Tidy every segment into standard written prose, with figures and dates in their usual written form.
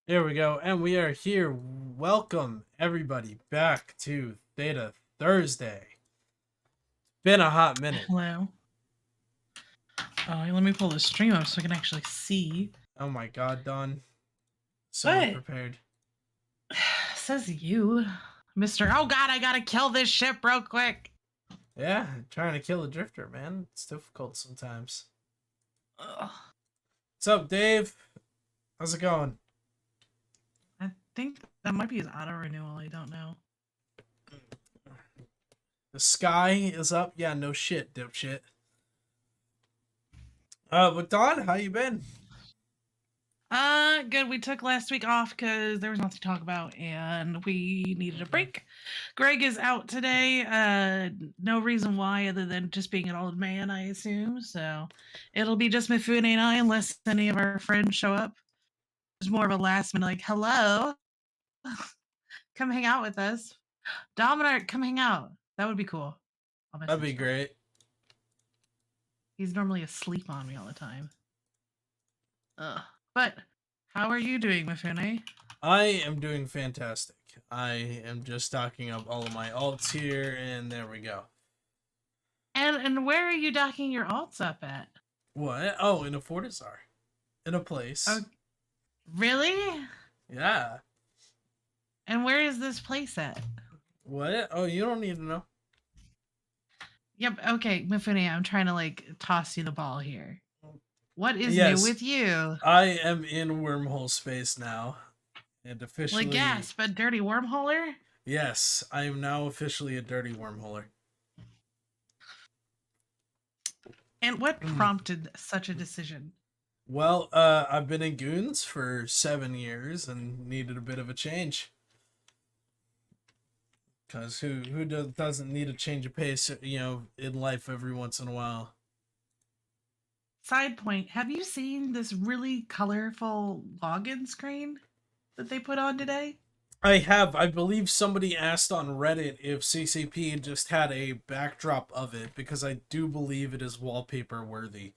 There we go, and we are here. Welcome everybody back to Theta Thursday. Been a hot minute. Hello. Let me pull the stream up so I can actually see. Oh my god, Don. So What? unprepared. Says you, Mister. Oh God, I gotta kill this ship real quick. Yeah, trying to kill a drifter, man. It's difficult sometimes. Ugh. What's up, Dave? How's it going? I think that might be his auto renewal. I don't know. The sky is up. Yeah, no shit, dipshit. But Don, how you been? Good. We took last week off because there was nothing to talk about and we needed a break. Greg is out today. No reason why other than just being an old man, I assume. So it'll be just Mifune and I unless any of our friends show up. It's more of a last minute, like, hello, come hang out with us. Dominic, come hang out. That would be cool. That'd be great. He's normally asleep on me all the time. Ugh. But how are you doing, Mifune? I am doing fantastic. I am just stocking up all of my alts here, and there we go. And where are you docking your alts up at? What? Oh, in a Fortizar. In a place. Oh, really? Yeah. And where is this place at? What? Oh, you don't need to know. Yep, okay, Mifune, I'm trying to, like, toss you the ball here. What is Yes, new with you? I am in wormhole space now. And officially... Like gas, but dirty wormholer? Yes, I am now officially a dirty wormholer. And what prompted such a decision? Well, I've been in Goons for 7 years and needed a bit of a change. Because who doesn't need a change of pace, you know, in life every once in a while? Side point, have you seen this really colorful login screen that they put on today? I have. I believe somebody asked on Reddit if CCP just had a backdrop of it, because I do believe it is wallpaper worthy.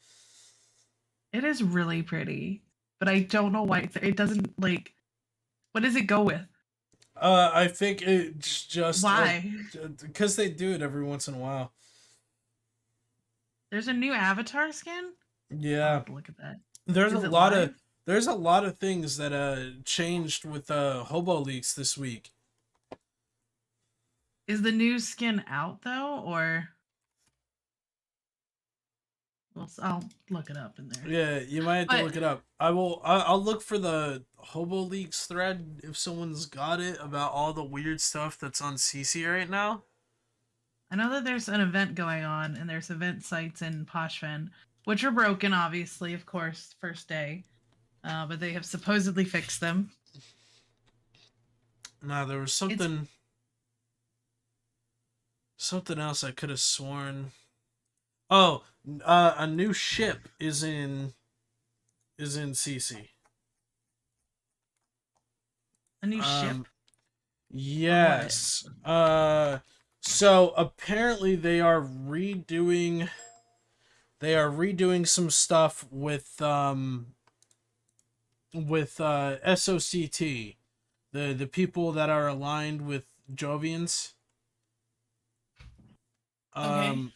It is really pretty, but I don't know why it doesn't, like, what does it go with? I think it's just Why? Because they do it every once in a while. There's a new avatar skin? I'll Yeah, have to look at that. there's Is a it lot live? of there's a lot of things that changed with hobo leaks this week. Is the new skin out though, or well, I'll look it up in there. Yeah, you might have to look it up. I'll look for the hobo leaks thread if someone's got it about all the weird stuff that's on CC right now. I know that there's an event going on, and there's event sites in Poshfen, which are broken, obviously, of course, first day. But they have supposedly fixed them. Nah, there was something else I could have sworn. Oh, a new ship is in CC. A new ship? Yes. So apparently they are redoing some stuff with SOCT, the people that are aligned with Jovians. Okay.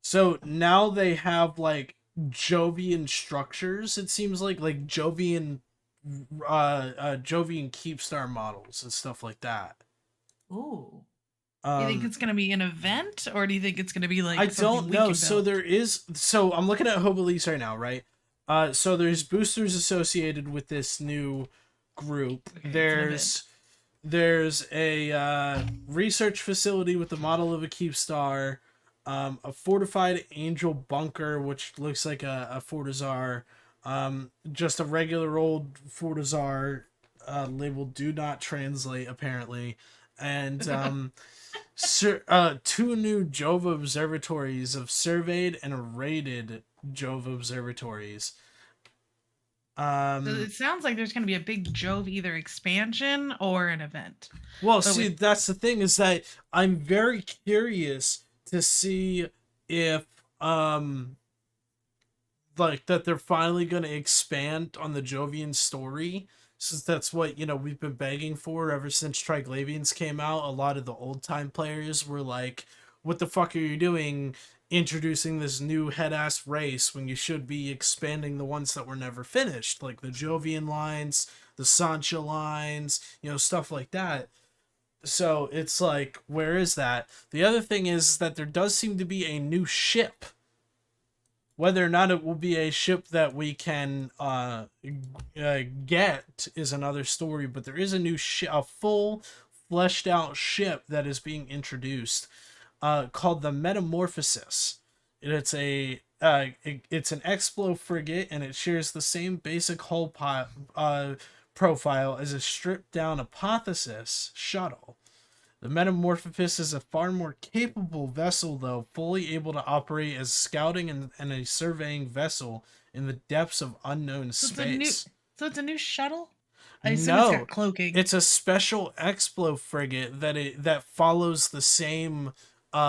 So now they have like Jovian structures, it seems like Jovian Jovian Keepstar models and stuff like that. Ooh. Do you think it's going to be an event, or do you think it's going to be like I something don't know. we So can build? I'm looking at Hobolease right now, right? So there's boosters associated with this new group. Okay, There's a research facility with the model of a Keepstar, a fortified angel bunker, which looks like a Fortizar, just a regular old Fortizar, labeled "Do Not Translate" apparently, and two new Jova observatories of surveyed and rated Jova observatories. So it sounds like there's going to be a big Jove either expansion or an event. Well, see, that's the thing, is that I'm very curious to see if like that they're finally going to expand on the Jovian story, since that's what, you know, we've been begging for ever since Triglavians came out. A lot of the old time players were like, what the fuck are you doing introducing this new head ass race when you should be expanding the ones that were never finished, like the Jovian lines, the Sancha lines, you know, stuff like that. So it's like, where is that? The other thing is that there does seem to be a new ship. Whether or not it will be a ship that we can get is another story, but there is a new a full fleshed out ship that is being introduced, called the Metamorphosis. It's it's an Explo frigate, and it shares the same basic hull profile as a stripped down Apotheosis shuttle. The Metamorphosis is a far more capable vessel, though, fully able to operate as scouting and a surveying vessel in the depths of unknown space. So it's a new shuttle? I assume it's got cloaking. It's a special Explo frigate that follows the same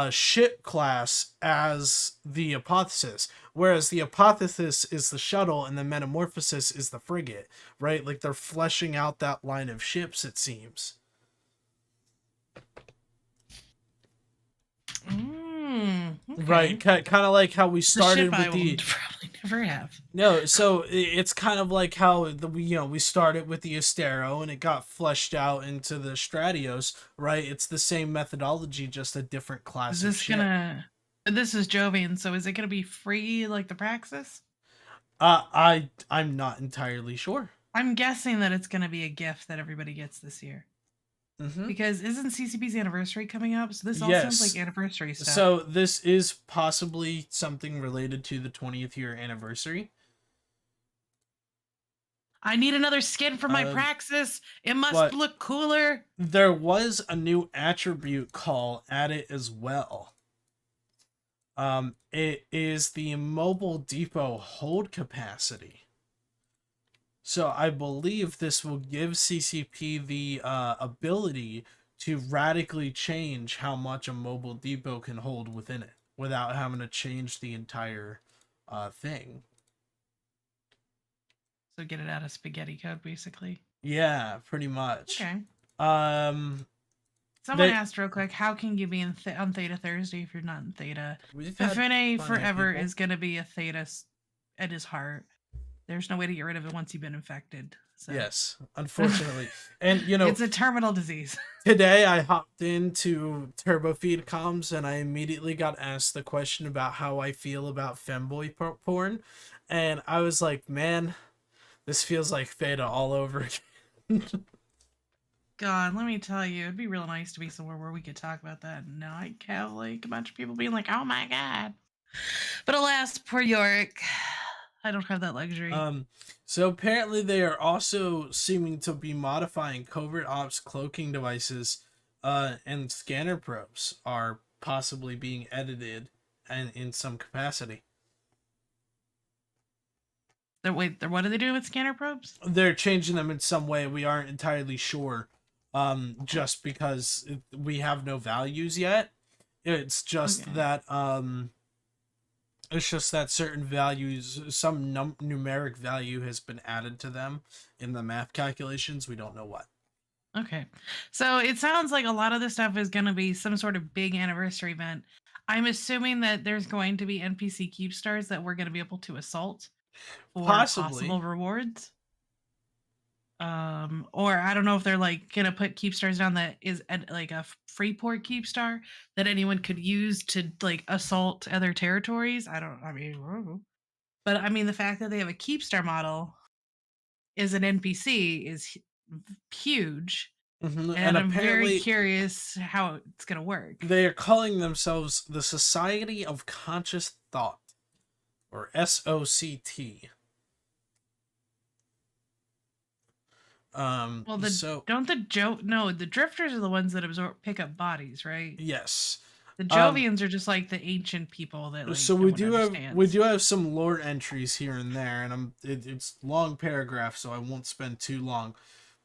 ship class as the Apotheosis, whereas the Apotheosis is the shuttle and the Metamorphosis is the frigate, right? Like, they're fleshing out that line of ships, it seems. Okay. Right, kind of like how we started with probably never have. No, so it's kind of like how we started with the Astero and it got fleshed out into the Stratios, right? It's the same methodology, just a different class. Is this This is Jovian, so is it gonna be free like the Praxis? I'm not entirely sure. I'm guessing that it's gonna be a gift that everybody gets this year. Mm-hmm. Because isn't CCP's anniversary coming up? So this all sounds like anniversary stuff. So this is possibly something related to the 20th year anniversary. I need another skin for my Praxis. It must look cooler. There was a new attribute call added as well. It is the mobile depot hold capacity. So I believe this will give CCP the ability to radically change how much a mobile depot can hold within it without having to change the entire thing. So get it out of spaghetti code, basically. Yeah, pretty much. Okay. Someone asked real quick, how can you be on Theta Thursday if you're not in Theta? Mifune forever is going to be a Theta at his heart. There's no way to get rid of it once you've been infected. So. Yes, unfortunately. And, you know, it's a terminal disease. Today I hopped into Turbo Feed comms and I immediately got asked the question about how I feel about femboy porn. And I was like, man, this feels like Theta all over again. God, let me tell you, it'd be real nice to be somewhere where we could talk about that. And now I have like a bunch of people being like, oh my God. But alas, poor Yorick. I don't have that luxury. So apparently they are also seeming to be modifying covert ops cloaking devices, and scanner probes are possibly being edited and in some capacity. What are they doing with scanner probes? They're changing them in some way. We aren't entirely sure, just because we have no values yet. It's just that it's just that certain values, some numeric value has been added to them in the math calculations. We don't know what. Okay. So it sounds like a lot of this stuff is going to be some sort of big anniversary event. I'm assuming that there's going to be NPC keep stars that we're going to be able to assault for possible rewards. Or I don't know if they're like going to put keep stars down that is like a Freeport keep star that anyone could use to like assault other territories. But I mean, the fact that they have a keep star model is an NPC is huge. Mm-hmm. And I'm very curious how it's going to work. They are calling themselves the Society of Conscious Thought, or SOCT. Well, the drifters are the ones that pick up bodies, right? Yes. The Jovians are just like the ancient people that. Like, so we do have some lore entries here and there, and it's long paragraph, so I won't spend too long.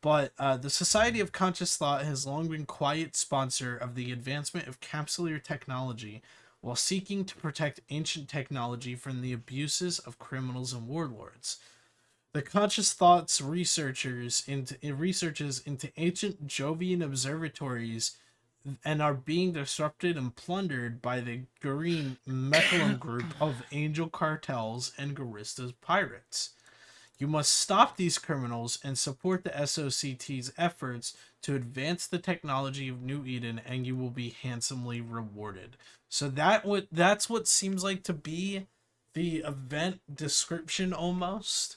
But the Society of Conscious Thought has long been quiet sponsor of the advancement of capsular technology, while seeking to protect ancient technology from the abuses of criminals and warlords. The conscious thoughts researches into ancient Jovian observatories and are being disrupted and plundered by the Green Mechalum group of angel cartels and Garista's pirates. You must stop these criminals and support the SOCT's efforts to advance the technology of New Eden, and you will be handsomely rewarded. So that's what seems like to be the event description almost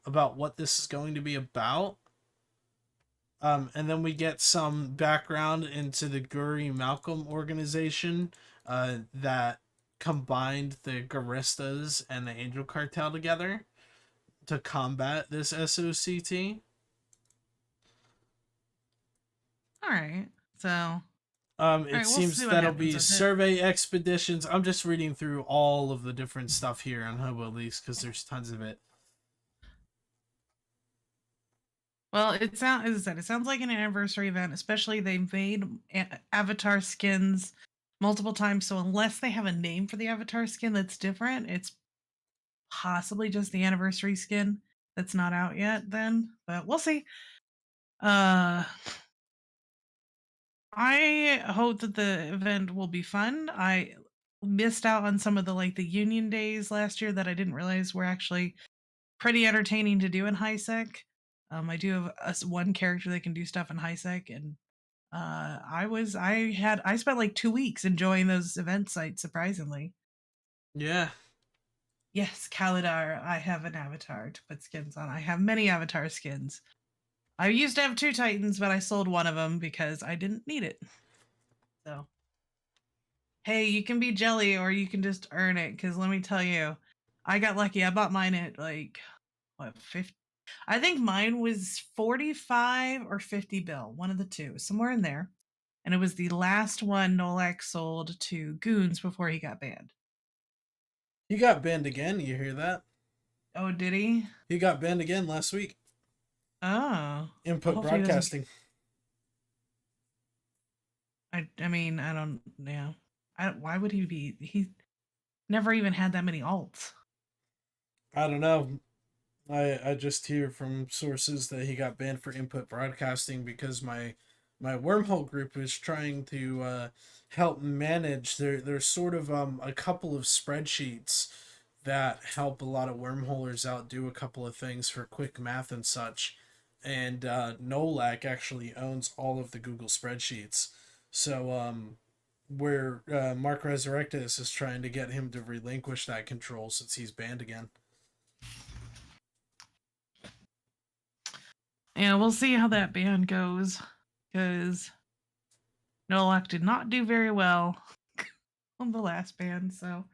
about what this is going to be about. And then we get some background into the Guri Malcolm organization that combined the Garistas and the Angel Cartel together to combat this SOCT. All right. So, all It right, we'll seems see what that'll happens be with it. survey expeditions. I'm just reading through all of the different stuff here on Hobo Leaks because there's tons of it. Well, as I said, it sounds like an anniversary event. Especially they've made avatar skins multiple times, so unless they have a name for the avatar skin that's different, it's possibly just the anniversary skin that's not out yet. Then, but we'll see. Uh, I hope that the event will be fun. I missed out on some of the union days last year that I didn't realize were actually pretty entertaining to do in high sec. I do have one character that can do stuff in high sec, and I spent like 2 weeks enjoying those event sites. Surprisingly, Yeah. yes, Kalidar. I have an avatar to put skins on. I have many avatar skins. I used to have 2 Titans, but I sold one of them because I didn't need it. So, hey, you can be jelly or you can just earn it. Because let me tell you, I got lucky. I bought mine at what 50. I think mine was 45 or 50 bill, one of the two, somewhere in there. And it was the last one Nolak sold to Goons before he got banned. He got banned again. You hear that? Oh, did he? He got banned again last week. Oh. Input Hopefully he doesn't. broadcasting. I mean, I don't. Yeah. Why would he be? He never even had that many alts. I don't know. I just hear from sources that he got banned for input broadcasting because my wormhole group is trying to help manage there's sort of a couple of spreadsheets that help a lot of wormholers out do a couple of things for quick math and such, and Nolak actually owns all of the Google spreadsheets. So where Mark Resurrectus is trying to get him to relinquish that control since he's banned again. Yeah, we'll see how that ban goes. Because Nolak did not do very well on the last ban, so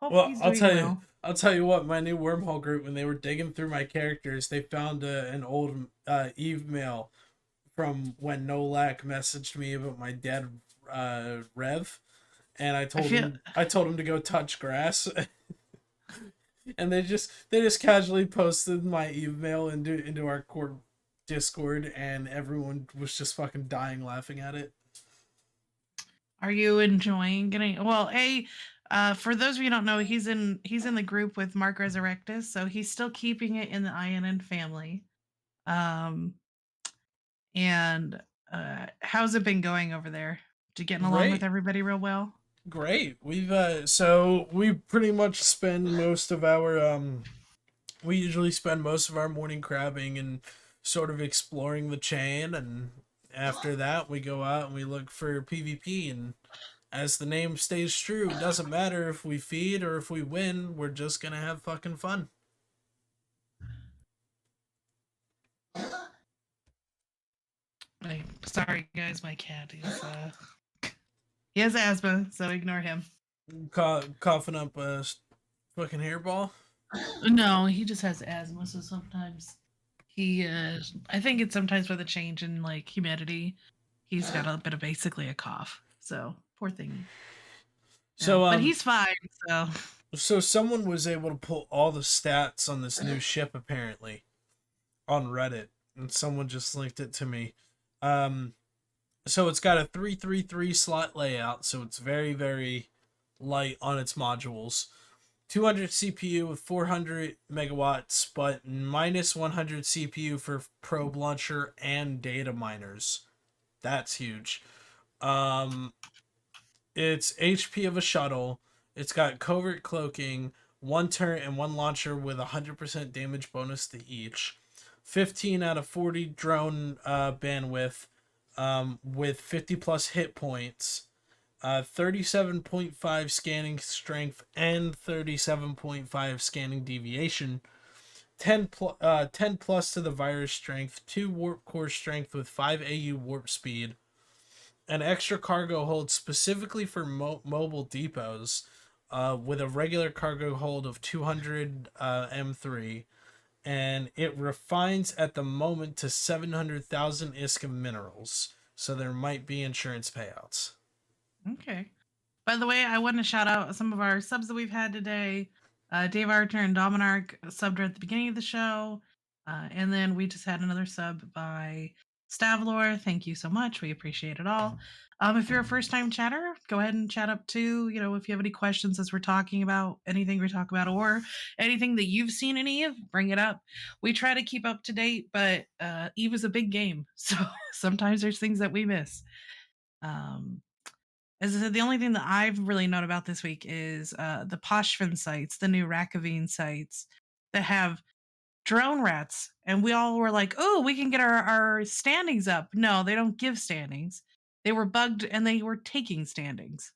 hope Well, he's doing well. I'll tell you what. My new wormhole group, when they were digging through my characters, they found an old email from when Nolak messaged me about my dead Rev, and I told him to go touch grass, and they just casually posted my email into our core Discord, and everyone was just fucking dying laughing at it. Are you enjoying getting well? For those of you who don't know, he's in the group with Mark Resurrectus, so he's still keeping it in the INN family. And how's it been going over there? You getting along with Great. everybody real well? Great. We pretty much spend most of our we usually spend most of our morning crabbing and sort of exploring the chain, and after that we go out and we look for PvP, and as the name stays true, it doesn't matter if we feed or if we win, we're just going to have fucking fun. Sorry guys, my cat is he has asthma, so ignore him. Coughing up a fucking hairball. No, he just has asthma, so sometimes I think it's sometimes with a change in humidity, he's got a bit of basically a cough. So poor thing. So But he's fine. so someone was able to pull all the stats on this new ship apparently on Reddit, and someone just linked it to me. So it's got a 333 slot layout, so it's very, very light on its modules. 200 CPU with 400 megawatts, but minus 100 CPU for probe launcher and data miners. That's huge. It's HP of a shuttle. It's got covert cloaking, one turret and one launcher with 100% damage bonus to each. 15 out of 40 drone bandwidth, with 50 plus hit points. 37.5 scanning strength and 37.5 scanning deviation. 10 plus to the virus strength, 2 warp core strength with 5 AU warp speed. An extra cargo hold specifically for mobile depots, with a regular cargo hold of 200 M3, and it refines at the moment to 700,000 ISK of minerals, so there might be insurance payouts. Okay. By the way, I want to shout out some of our subs that we've had today. Dave Archer and Dominark subbed at the beginning of the show. And then we just had another sub by Stavlor. Thank you so much. We appreciate it all. If you're a first time chatter, go ahead and chat up too. You know, if you have any questions as we're talking about anything we talk about or anything that you've seen in Eve, bring it up. We try to keep up to date, but Eve is a big game. So sometimes there's things that we miss. As I said, the only thing that I've really known about this week is the Poshvin sites, the new Rakavine sites that have drone rats. And we all were like, oh, we can get our standings up. No, they don't give standings. They were bugged and they were taking standings.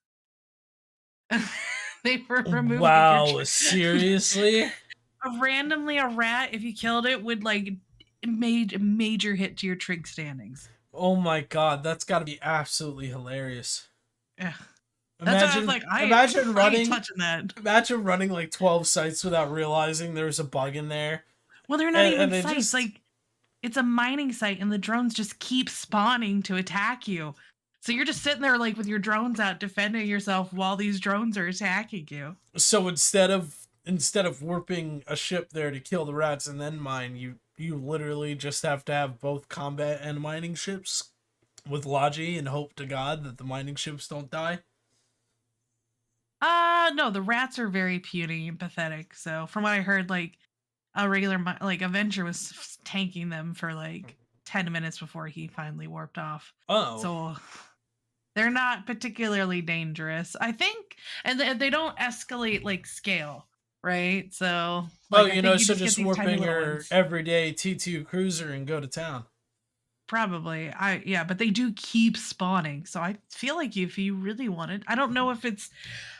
They were removing Wow, seriously? Randomly, a rat, if you killed it, would like made a major hit to your trig standings. Oh my god, that's got to be absolutely hilarious. Yeah. Imagine, like, imagine running, I ain't touching that. Imagine running like 12 sites without realizing there was a bug in there. Well, they're not even sites. Like, it's a mining site, and the drones just keep spawning to attack you. So you're just sitting there like with your drones out, defending yourself while these drones are attacking you. So instead of warping a ship there to kill the rats and then mine, you literally just have to have both combat and mining ships with Logi and hope to God that the mining ships don't die. No, the rats are very puny and pathetic. So from what I heard, like a regular Avenger was tanking them for like 10 minutes before he finally warped off. Oh. So they're not particularly dangerous, I think, and they don't escalate like scale, right? So like, so just warping your everyday T2 cruiser and go to town. Probably. But they do keep spawning. So I feel like if you really wanted, I don't know if it's,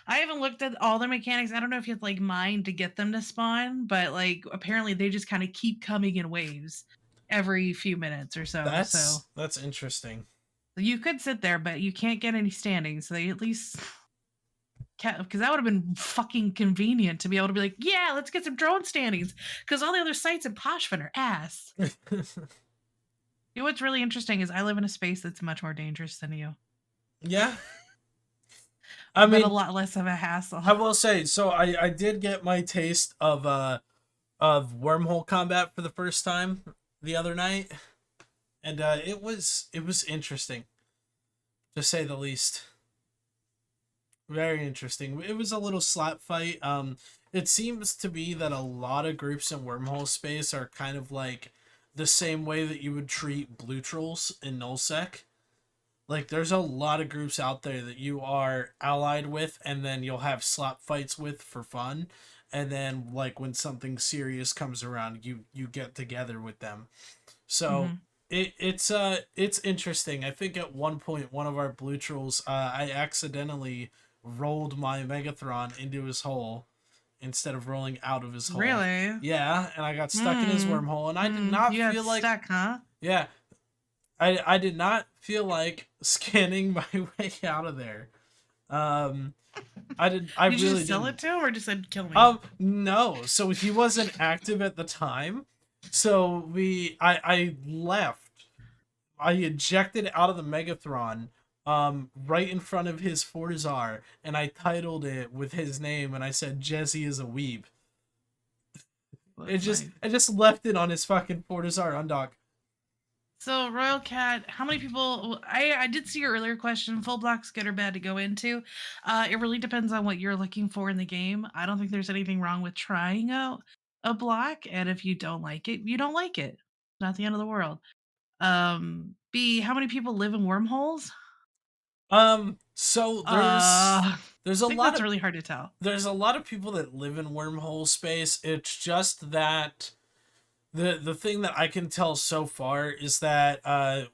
I haven't looked at all the mechanics. I don't know if you have to like mine to get them to spawn, but like apparently they just kind of keep coming in waves every few minutes or so. That's interesting. You could sit there, but you can't get any standings. So they at least, because that would have been fucking convenient to be able to be like, yeah, let's get some drone standings. Because all the other sites in Poshvin are ass. You know what's really interesting is I live in a space that's much more dangerous than you. Yeah. I mean, a lot less of a hassle. I will say, so I did get my taste of wormhole combat for the first time the other night, and it was interesting, to say the least. Very interesting. It was a little slap fight. It seems to be that a lot of groups in wormhole space are kind of like the same way that you would treat blue trolls in nullsec. Like, there's a lot of groups out there that you are allied with, and then you'll have slap fights with for fun, and then like when something serious comes around, you get together with them. So it's interesting. I think at one point one of our blue trolls, I accidentally rolled my Megathron into his hole instead of rolling out of his hole. Really? Yeah, and I got stuck in his wormhole, and I did not feel like stuck, huh? Yeah, I did not feel like scanning my way out of there. Did you just sell it to him, or just said kill me? No. So he wasn't active at the time. So I left. I ejected out of the Megathron. Right in front of his Fortizar, and I titled it with his name, and I said Jesse is a weeb. I just left it on his fucking Fortizar undock. So, Royal Cat, how many people? I did see your earlier question. Full block's good or bad to go into. It really depends on what you're looking for in the game. I don't think there's anything wrong with trying out a block, and if you don't like it, you don't like it. Not the end of the world. B, how many people live in wormholes? So I there's a think lot that's of really hard to tell. there's a lot of people that live in wormhole space. It's just that the thing that I can tell so far is that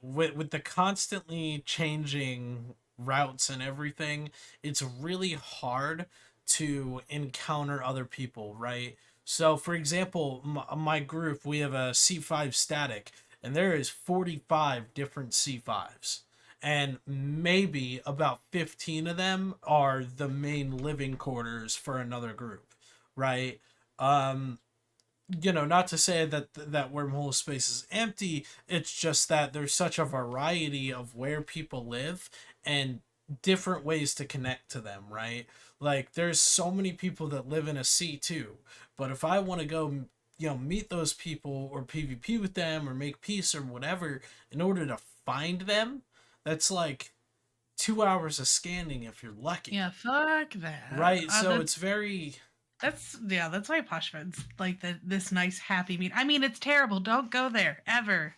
with the constantly changing routes and everything, it's really hard to encounter other people, right? So for example, my group, we have a C5 static, and there is 45 different C5s, and maybe about 15 of them are the main living quarters for another group, right? um not to say that that wormhole space is empty. It's just that there's such a variety of where people live and different ways to connect to them, right? Like there's so many people that live in a C2, but if I want to go meet those people or PvP with them or make peace or whatever, in order to find them, that's like 2 hours of scanning if you're lucky, Yeah, fuck that. right? So it's very. That's why Poshfed's like this nice happy meat. I mean, it's terrible. Don't go there ever.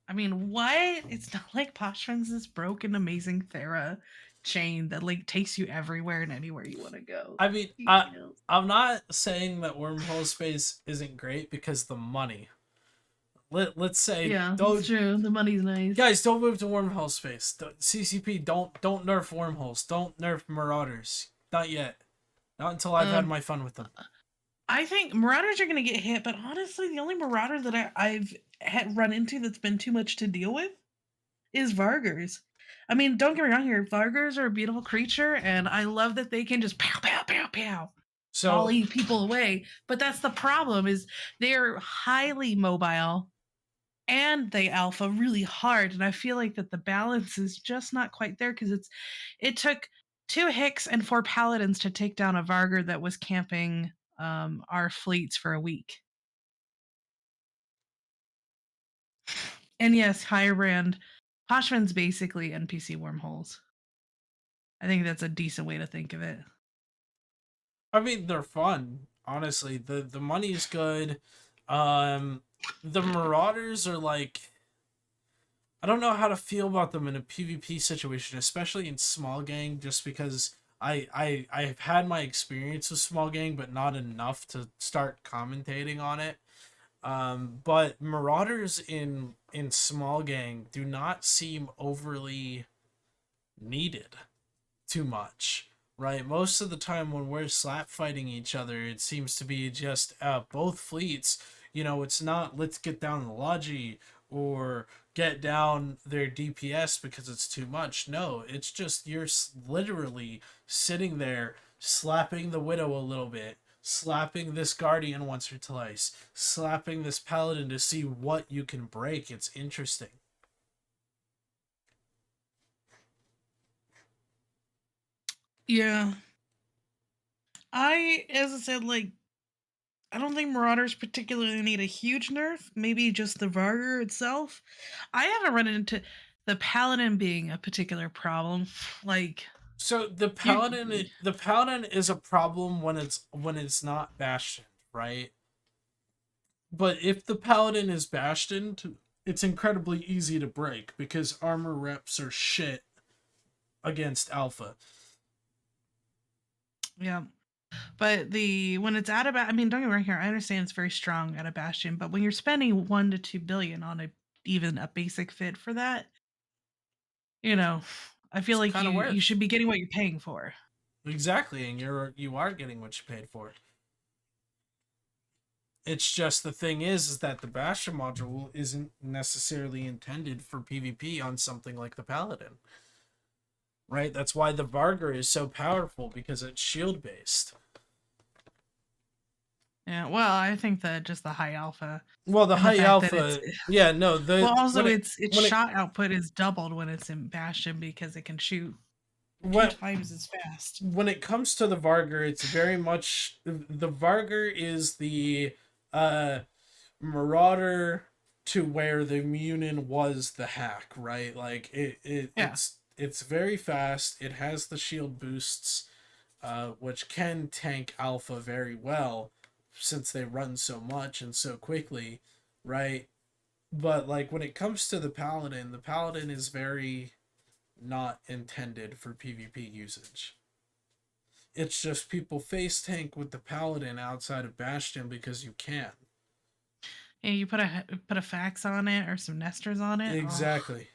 I mean, what? It's not like Poshfed's this broken, amazing Thera chain that like takes you everywhere and anywhere you want to go. I mean, You know? I'm not saying that wormhole space isn't great because the money. Let's say Yeah, it's don't true. The money's nice. guys don't move to wormhole space. CCP don't nerf wormholes. Don't nerf marauders. Not yet. Not until I've had Um, my fun with them. I think Marauders are going to get hit, but honestly, the only Marauder that I've had run into that's been too much to deal with is Vargers. I mean, don't get me wrong here. Vargers are a beautiful creature, and I love that they can just pow, pow, pow, pow, So volley people away. But that's the problem is they're highly mobile and they alpha really hard. And I feel like that the balance is just not quite there because it took 2 Hicks and 4 Paladins to take down a Varger that was camping our fleets for a week. And yes, higher brand. Poshman's basically NPC wormholes. I think that's a decent way to think of it. I mean they're fun. Honestly, the money's good. Um, the marauders are like. I don't know how to feel about them in a PvP situation, especially in small gang, just because I've had my experience with small gang, but not enough to start commentating on it. But marauders in small gang do not seem overly needed too much, right? Most of the time when we're slap fighting each other, it seems to be just both fleets. It's not let's get down the logi or get down their DPS because it's too much. No, it's just you're literally sitting there slapping the widow a little bit, slapping this guardian once or twice, slapping this paladin to see what you can break. It's interesting. Yeah. As I said, like, I don't think Marauders particularly need a huge nerf. Maybe just the Varger itself. I haven't run into the Paladin being a particular problem. Like, So you. the paladin is a problem when it's not bastioned, right? But if the paladin is bastioned, it's incredibly easy to break because armor reps are shit against alpha. Yeah. But when it's out of, I mean, don't get me wrong here. I understand it's very strong at a Bastion, but when you're spending 1 to 2 billion on even a basic fit for that, you know, I feel It's like kind of you worth. should be getting what you're paying for. Exactly, and you are getting what you paid for. It's just the thing is that the bastion module isn't necessarily intended for PvP on something like the paladin. Right? That's why the Varger is so powerful because it's shield based. Yeah, well, I think that just the high alpha Well, the and the high fact that it's alpha, yeah, no, well, also when it its when it shot output is doubled when it's in Bastion because it can shoot two when times as fast. when it comes to the Varger, it's very much the Varger is the uh Marauder to where the Munin was the hack, right? Like Yeah. it's very fast. It has the shield boosts, which can tank Alpha very well since they run so much and so quickly, right? But like when it comes to the Paladin is very not intended for PvP usage. It's just people face tank with the Paladin outside of Bastion because you can. And you put a fax on it or some nesters on it. Exactly.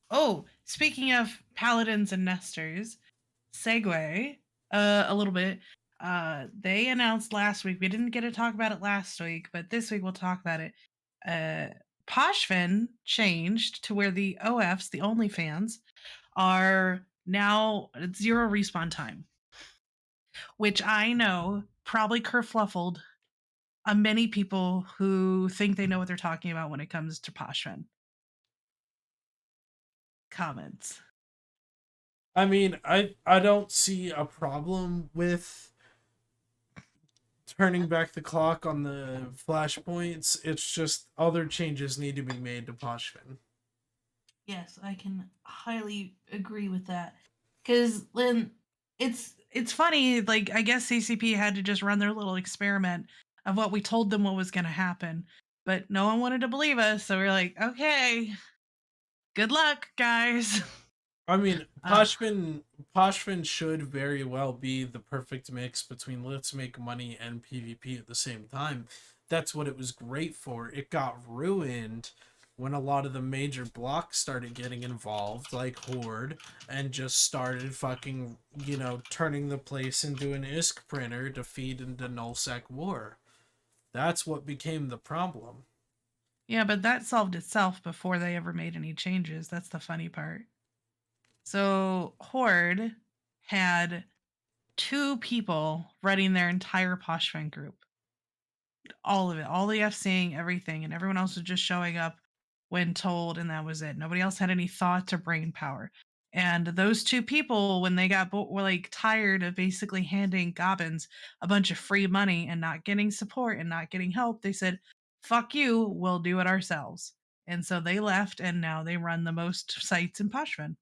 Oh, speaking of paladins and nesters, segue a little bit. They announced last week. We didn't get to talk about it last week, but this week we'll talk about it. Poshfin changed to where the OFs, the OnlyFans, are now zero respawn time, which I know probably kerfluffled many people who think they know what they're talking about when it comes to Poshfin. Comments. I mean, I don't see a problem with turning back the clock on the flashpoints. It's just other changes need to be made to Poshfin. Yes, I can highly agree with that. Because then it's funny. Like I guess CCP had to just run their little experiment of what we told them what was going to happen, but no one wanted to believe us. So we're like, okay, good luck, guys. I mean, Uh, Poshfin should very well be the perfect mix between let's make money and PvP at the same time. That's what it was great for. It got ruined when a lot of the major blocks started getting involved, like Horde, and just started fucking, turning the place into an ISK printer to feed into nullsec war. That's what became the problem. yeah, but that solved itself before they ever made any changes. That's the funny part. So Horde had two people running their entire Poshfin group. All of it, all the FCing, everything, and everyone else was just showing up when told, and that was it. Nobody else had any thought or brain power. And those two people, when they were like tired of basically handing Gobbins a bunch of free money and not getting support and not getting help, they said, "Fuck you, we'll do it ourselves." And so they left, and now they run the most sites in Poshvin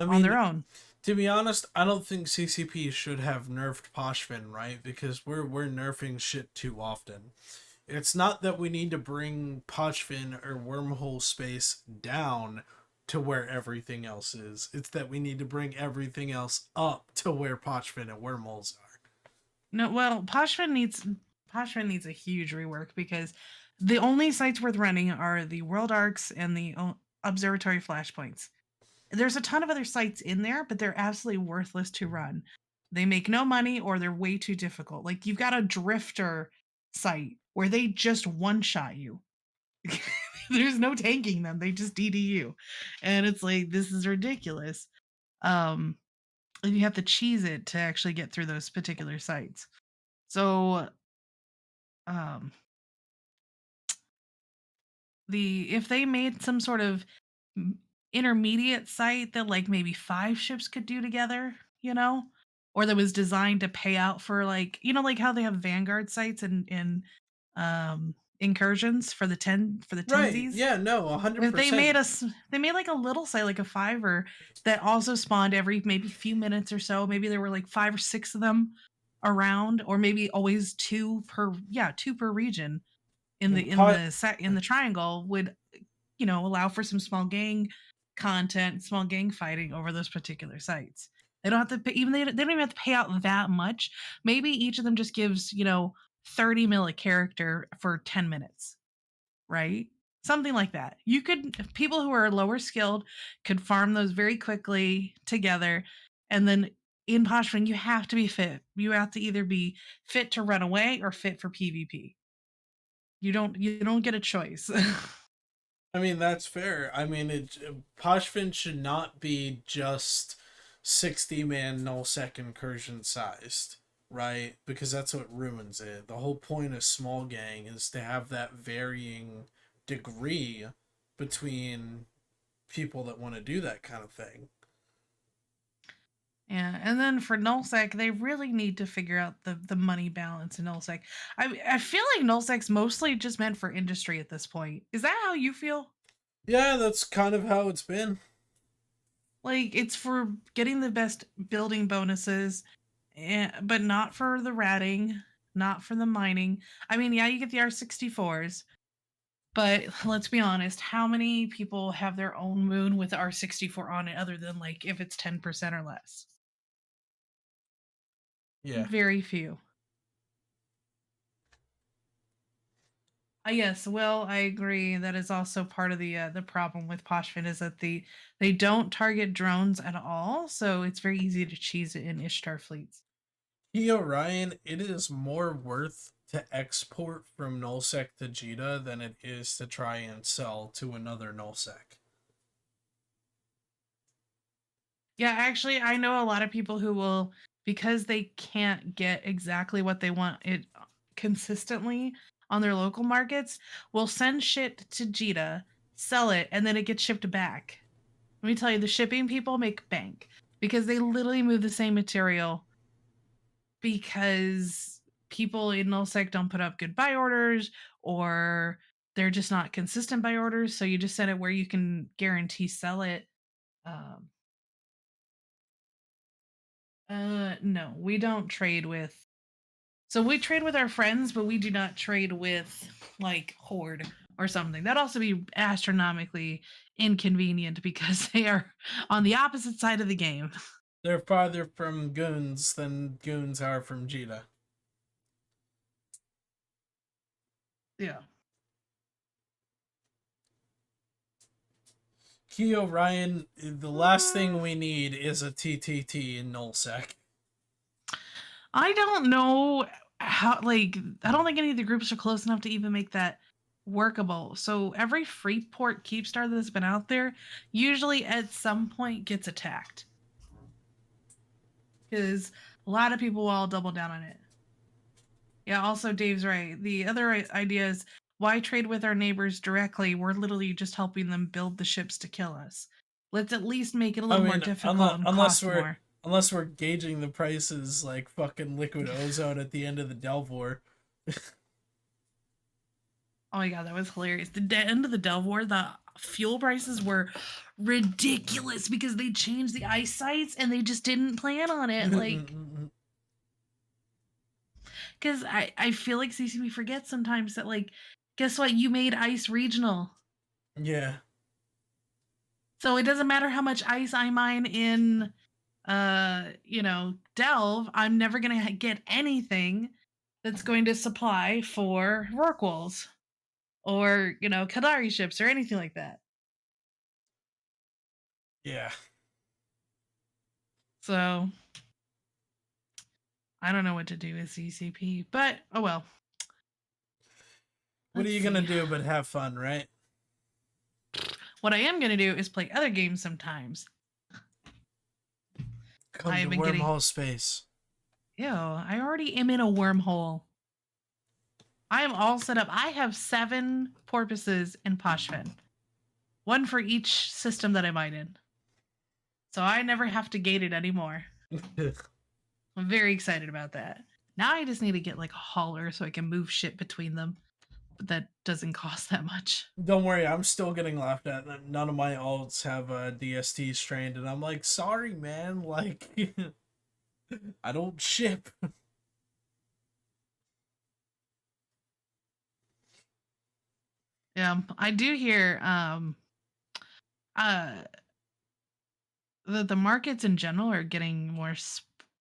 I on mean, their own. to be honest, I don't think CCP should have nerfed Poshfin, right? Because we're nerfing shit too often. It's not that we need to bring Pochfin or Wormhole Space down to where everything else is. It's that we need to bring everything else up to where Pochfin and Wormholes are. No, well, Poshvin needs a huge rework because the only sites worth running are the World Arcs and the Observatory Flashpoints. There's a ton of other sites in there, but they're absolutely worthless to run. They make no money or they're way too difficult. Like you've got a Drifter site where they just one shot you. There's no tanking them. They just DDU. And it's like this is ridiculous. Um and you have to cheese it to actually get through those particular sites. So um if they made some sort of intermediate site that like maybe 5 ships could do together, or that was designed to pay out for like like how they have Vanguard sites and incursions for the 10 for the Right? tensies. Yeah. No. If they 100%. made they made like a little site like a fiver that also spawned every maybe few minutes or so. Maybe there were like 5 or 6 of them around, or maybe always two per region in And the triangle would allow for some small gang content, small gang fighting over those particular sites. They don't have to pay, even they don't even have to pay out that much. Maybe each of them just gives 30 mil a character for 10 minutes, right? Something like that. You could people who are lower skilled could farm those very quickly together, and then in Poshman you have to be fit. You have to either be fit to run away or fit for PvP. You don't get a choice. I mean, that's fair. I mean, Poshfin should not be just 60-man nullsec incursion sized, right? Because that's what ruins it. The whole point of small gang is to have that varying degree between people that want to do that kind of thing. Yeah, and then for nullsec, they really need to figure out the money balance in nullsec. I feel like nullsec's mostly just meant for industry at this point. Is that how you feel? Yeah, that's kind of how it's been. Like it's for getting the best building bonuses, but not for the ratting, not for the mining. I mean, yeah, you get the R64s, but let's be honest, how many people have their own moon with R64 on it other than like if it's 10% or less? Yeah. Very few. Yes, well, I agree. That is also part of the problem with Poshfin is that they don't target drones at all, so it's very easy to cheese it in Ishtar fleets. Hey, Orion, it is more worth to export from nullsec to Jita than it is to try and sell to another nullsec. Yeah, actually, I know a lot of people who will, because they can't get exactly what they want it consistently on their local markets, will send shit to Jita, sell it, and then it gets shipped back. Let me tell you, the shipping people make bank because they literally move the same material because people in nullsec don't put up good buy orders or they're just not consistent buy orders. So you just send it where you can guarantee sell it. Um, no, we don't trade with. So we trade with our friends, but we do not trade with like Horde or something. That'd also be astronomically inconvenient because they are on the opposite side of the game. They're farther from goons than goons are from Jita. Yeah. Key Orion, the last thing we need is a TTT in nullsec. I don't know how, like, I don't think any of the groups are close enough to even make that workable. So every Freeport Keepstar that's been out there usually at some point gets attacked because a lot of people will all double down on it. Yeah, also, Dave's right. The other idea is why trade with our neighbors directly? We're literally just helping them build the ships to kill us. Let's at least make it a I little more mean, difficult and unless cost we're more. unless we're gauging the prices like fucking liquid ozone at the end of the Delve War. Oh my god, that was hilarious. The end of the Delve War, the fuel prices were ridiculous because they changed the ice sites and they just didn't plan on it. Like, because I feel like CCP forgets sometimes that, like, guess what? You made ice regional. Yeah. So it doesn't matter how much ice I mine in, Delve, I'm never going to get anything that's going to supply for Rorquals or, Kadari ships or anything like that. Yeah. So I don't know what to do with CCP, but oh well. What are Let's you gonna see. do but have fun, right? What I am going to do is play other games sometimes. Come to I've been getting. wormhole space. Ew, I already am in a wormhole. I am all set up. I have 7 porpoises in Poshfin, one for each system that I mine in. So I never have to gate it anymore. I'm very excited about that. Now I just need to get like a hauler so I can move shit between them. But that doesn't cost that much. Don't worry, I'm still getting laughed at. None of my alts have a DST strained, and I'm like, sorry, man. Like, I don't ship. Yeah, I do hear uh the markets in general are getting more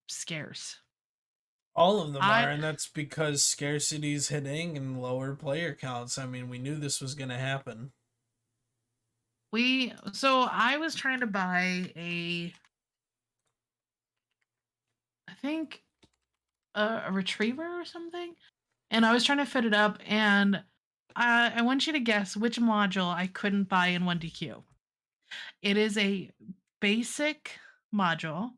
scarce. All of them are, I and that's because scarcity's hitting and lower player counts. I mean, we knew this was gonna happen. I was trying to buy I think a retriever or something, and I was trying to fit it up, and I want you to guess which module I couldn't buy in 1DQ. It is a basic module.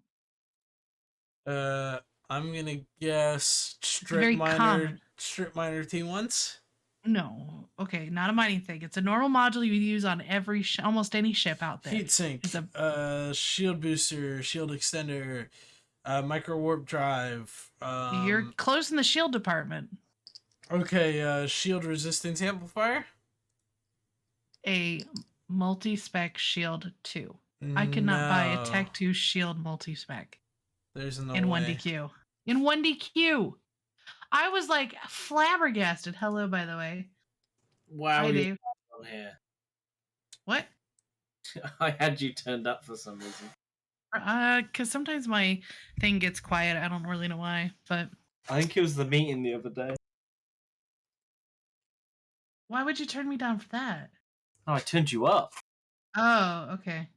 Uh, I'm gonna guess It's very common. strip miner T1s. No. Okay, not a mining thing. It's a normal module you use on every almost any ship out there. It's Heatsink, a shield booster, shield extender, micro warp drive. You're close in the shield department. Okay, shield resistance amplifier. A multi-spec shield 2. I could not buy a Tech 2 shield multi-spec. There's no in way. 1DQ. In 1DQ. I was like flabbergasted. Hello, by the way. Wow, Hi, you're Dave. on here. What? I had you turned up for some reason. Because sometimes my thing gets quiet. I don't really know why, but I think it was the meeting the other day. why would you turn me down for that? Oh, I turned you up. Oh, okay.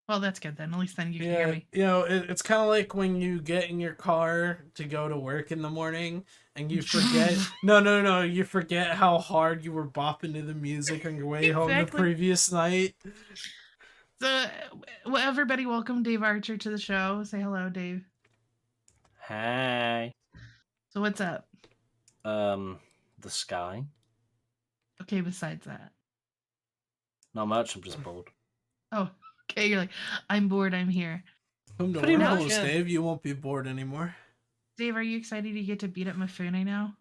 Well, that's good then. At least then you can hear me. You know, it's kind of like when you get in your car to go to work in the morning and you forget. no, you forget how hard you were bopping to the music on your way home the previous night. So, well, everybody, welcome Dave Archer to the show. Say hello, Dave. Hey. So what's up? The sky. Okay, besides that. Not much, I'm just bored. Oh, okay, you're like, I'm bored, I'm here. Come to wormholes, Dave. You won't be bored anymore. Dave, are you excited to get to beat up Mifune now?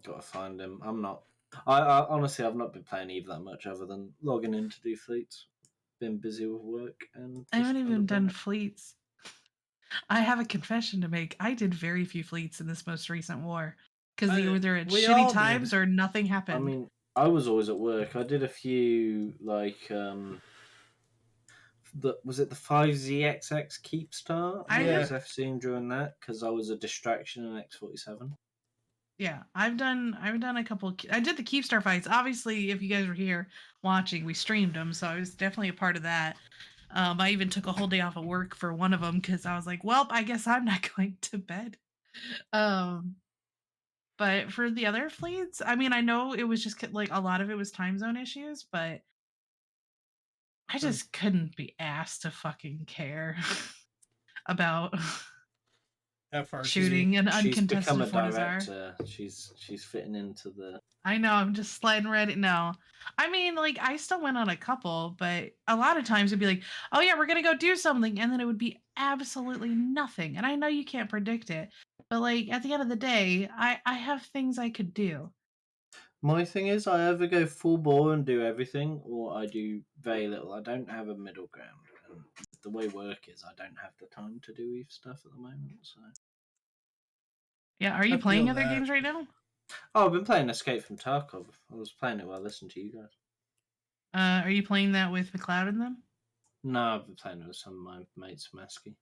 Gotta find him. I'm not. I honestly, I've not been playing Eve that much other than logging in to do fleets. Been busy with work and. I haven't even done fleets. I have a confession to make. I did very few fleets in this most recent war because they were either at shitty times or nothing happened. I mean, I was always at work. I did a few was it the 5ZXX Keepstar? I was FCing during that because I was a distraction in X47. Yeah, I've done a couple. I did the Keepstar fights. Obviously, if you guys were here watching, we streamed them, so I was definitely a part of that. I even took a whole day off of work for one of them because I was like, well, I guess I'm not going to bed. But for the other fleets, I mean, I know it was just like a lot of it was time zone issues, but I just couldn't be asked to fucking care about shooting an uncontested Fortizar. She's fitting into the. I know, I'm just sliding right in now. I mean, like, I still went on a couple, but a lot of times it'd be like, oh yeah, we're gonna go do something, and then it would be absolutely nothing. And I know you can't predict it, but like at the end of the day, I have things I could do. My thing is, I either go full bore and do everything, or I do very little. I don't have a middle ground. And the way work is, I don't have the time to do Eve stuff at the moment. So. Yeah, are you playing other games right now? Oh, I've been playing Escape from Tarkov. I was playing it while I listened to you guys. Are you playing that with McLeod and them? No, I've been playing it with some of my mates from Esky.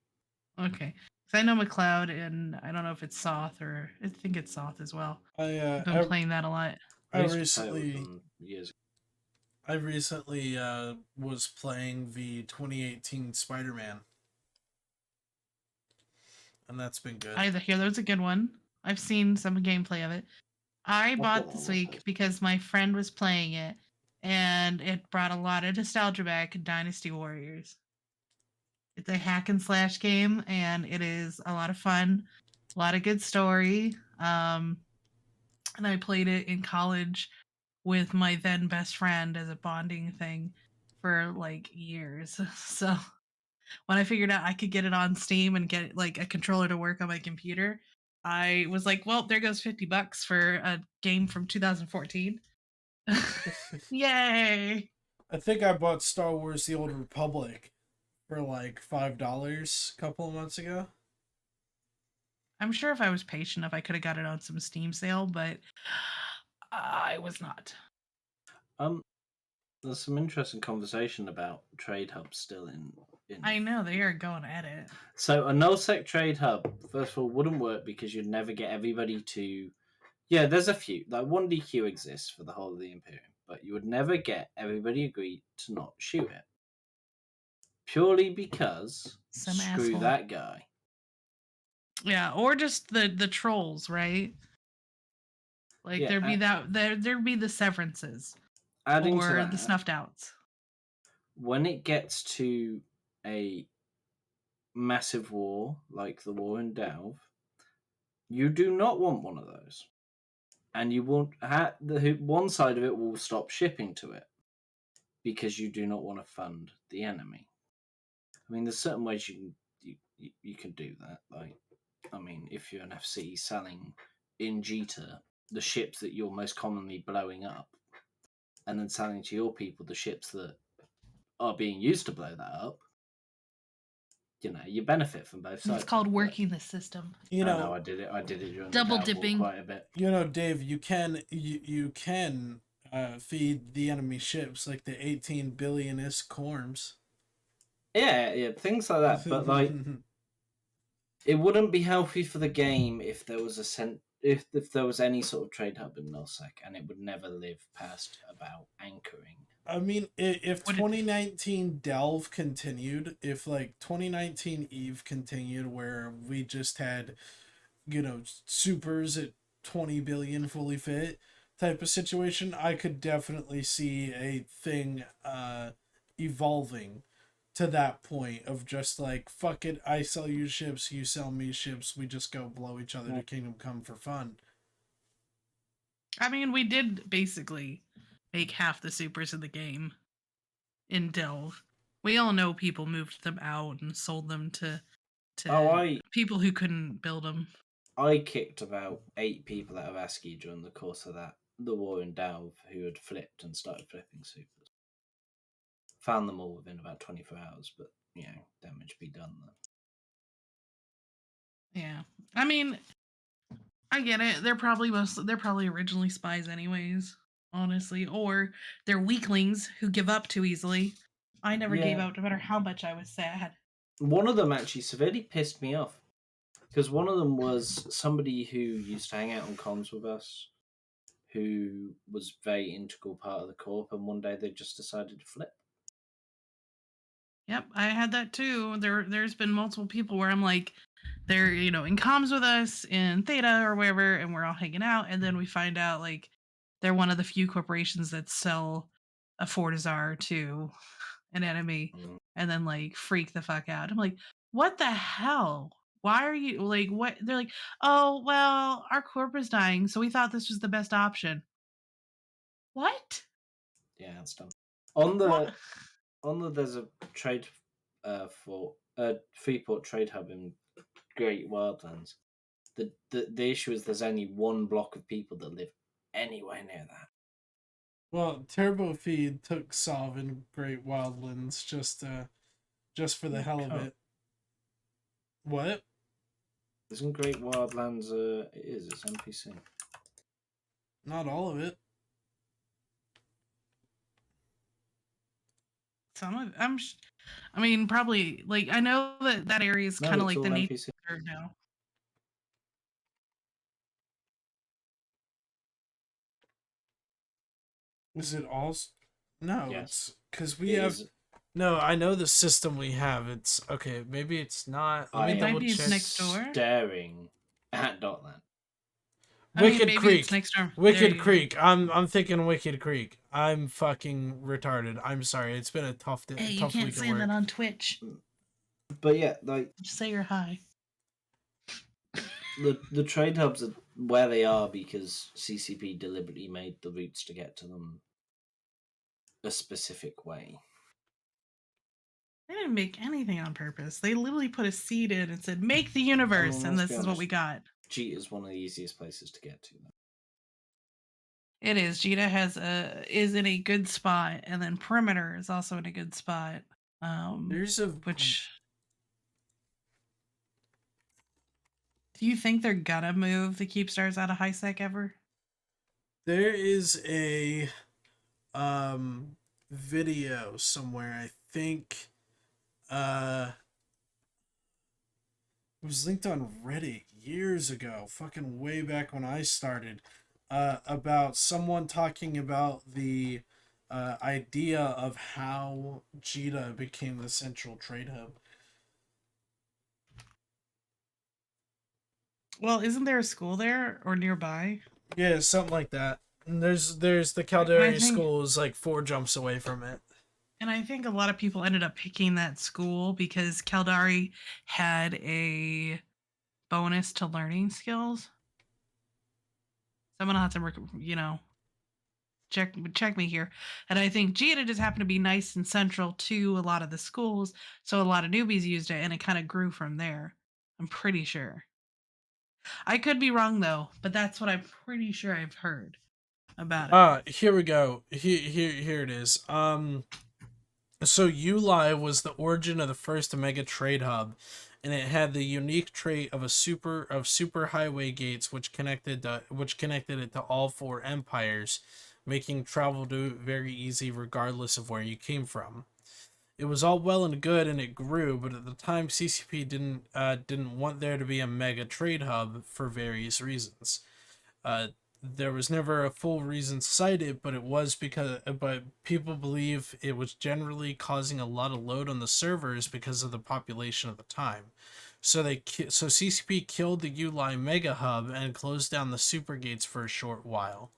Okay. Because I know McLeod, and I don't know if it's Soth or I think it's Soth as well. I've been playing that a lot. I recently was playing the 2018 Spider-Man, and that's been good. I hear that's a good one. I've seen some gameplay of it. I bought this week because my friend was playing it, and it brought a lot of nostalgia back. Dynasty Warriors. It's a hack and slash game, and it is a lot of fun, a lot of good story. And I played it in college with my then best friend as a bonding thing for like years. So when I figured out I could get it on Steam and get like a controller to work on my computer, I was like, well, there goes $50 for a game from 2014. Yay! I think I bought Star Wars The Old Republic for like $5 a couple of months ago. I'm sure if I was patient enough, I could have got it on some Steam sale, but I was not. There's some interesting conversation about trade hubs still in. I know, they are going at it. So a nullsec trade hub, first of all, wouldn't work because you'd never get everybody to. Yeah, there's a few. Like 1DQ exists for the whole of the Imperium, but you would never get everybody agreed to not shoot it. Purely because some screw asshole. That guy. Yeah, or just the trolls, right? Like there'd be the severances. Adding or to that, the snuffed outs. When it gets to a massive war like the war in Delve, you do not want one of those. and you won't have one side of it will stop shipping to it because you do not want to fund the enemy. I mean, there's certain ways you can do that. Like, I mean, if you're an FC selling in Jita the ships that you're most commonly blowing up, and then selling to your people the ships that are being used to blow that up, you know, you benefit from both sides. It's called working the system. You know, know, I did it during Double the Downfall dipping. quite a bit. You know, Dave, you can feed the enemy ships like the 18 billionist corms. Yeah, things like that. But like, it wouldn't be healthy for the game if there was if there was any sort of trade hub in Nullsec, and it would never live past about anchoring. I mean, if 2019 Delve continued, if like 2019 Eve continued, where we just had, you know, supers at 20 billion fully fit type of situation, I could definitely see a thing evolving to that point of just like, fuck it, I sell you ships, you sell me ships, we just go blow each other to Kingdom Come for fun. I mean, we did basically make half the supers in the game in Delve. We all know people moved them out and sold them to people who couldn't build them. I kicked about 8 people out of ASCII during the course of the war in Delve who had flipped and started flipping supers. Found them all within about 24 hours, but, you know, damage be done then. Yeah. I mean, I get it. They're probably originally spies anyways, honestly, or they're weaklings who give up too easily. I never gave up no matter how much I was sad. One of them actually severely pissed me off, because one of them was somebody who used to hang out on comms with us, who was a very integral part of the corp, and one day they just decided to flip. Yep, I had that too. There's been multiple people where I'm like, they're, you know, in comms with us in Theta or wherever, and we're all hanging out, and then we find out like they're one of the few corporations that sell a Fortizar to an enemy, and then like freak the fuck out. I'm like, what the hell? Why are you like what? They're like, oh well, our corp is dying, so we thought this was the best option. What? Yeah, that's dumb. On the there's a trade for a Freeport trade hub in Great Wildlands. The issue is there's only one block of people that live anywhere near that. Well, Turbo Feed took Sov in Great Wildlands just for the hell of it. What? Isn't Great Wildlands it's NPC. Not all of it. Some of I mean, probably like I know that area is kind of like the nature now. Is it all? No, Yes. it's because we have. No, I know the system we have. It's okay. Maybe it's not. Let me double check. Next door. Staring at Dotland. Wicked Creek. Next door. Wicked Creek. I'm thinking Wicked Creek. I'm fucking retarded. I'm sorry. It's been a tough day. Hey, tough you week can't say that on Twitch. But yeah, like just say you're high. The trade hubs are where they are because CCP deliberately made the routes to get to them a specific way. They didn't make anything on purpose. They literally put a seed in and said, "Make the universe," and this is what we got. Jita is one of the easiest places to get to. It is. Jita is in a good spot, and then Perimeter is also in a good spot. There's which. Do you think they're gonna move the Keepstars out of HiSec ever? There is a video somewhere, I think. It was linked on Reddit years ago, fucking way back when I started, about someone talking about the idea of how Jita became the central trade hub. Well, isn't there a school there or nearby? Yeah, something like that. And there's the Caldari school is like 4 jumps away from it. And I think a lot of people ended up picking that school because Caldari had a bonus to learning skills. Someone will have to, check me here. And I think Gita just happened to be nice and central to a lot of the schools, so a lot of newbies used it, and it kind of grew from there. I'm pretty sure. I could be wrong though, but that's what I'm pretty sure I've heard about it. Here we go. Here it is. So Uli was the origin of the first Omega trade hub, and it had the unique trait of super highway gates, which connected it to all four empires, making travel very easy regardless of where you came from. It was all well and good, and it grew, but at the time CCP didn't want there to be a mega trade hub for various reasons. There was never a full reason cited, but but people believe it was generally causing a lot of load on the servers because of the population of the time. So CCP killed the Uli Mega Hub and closed down the super gates for a short while.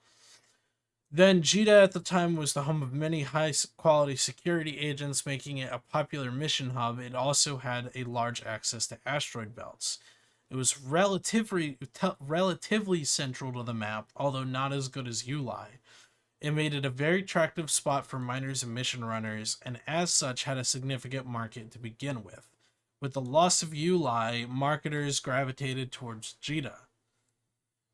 Then Jita at the time was the home of many high-quality security agents, making it a popular mission hub. It also had a large access to asteroid belts. It was relatively central to the map, although not as good as Uli. It made it a very attractive spot for miners and mission runners, and as such had a significant market to begin with. With the loss of Uli, marketers gravitated towards Jita.